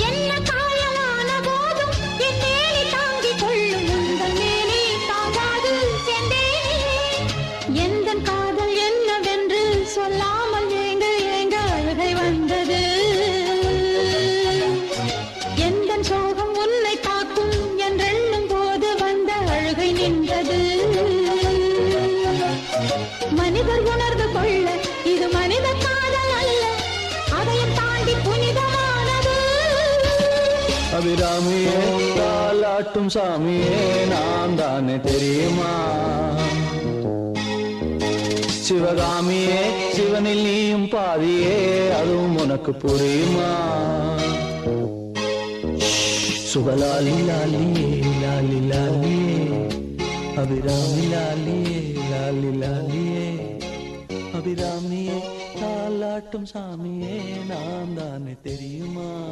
என்ன காயலான போதும் என் மேனி தாங்கிக் கொள்ளும் உந்தன் மேனி தாங்காது செந்தேனே. எந்தன் காதல் என்னவென்று சொல்லாமல் ஏங்க ஏங்க அழுகை வந்தது. எந்தன் சோகம் உன்னை தாக்கும் என்றெண்ணும் போது வந்த அழுகை நின்றது. மனிதர் உணர்ந்து கொள்ள இது மனித காதல் அல்ல, அதையும் தாண்டி புனிதமானது. அபிராமியே தாலாட்டும் சாமியே நான் தானே தெரியுமா? சிவகாமியே சிவனில் நீயும் பாதியே அதுவும் உனக்கு புரியுமா? சுகலாலி லாலியே லாலி லாலியே அபிராமி லாலியே லாலி லாலியே அபிராமியே தாலாட்டும் சாமியே நான் தானே தெரியுமா?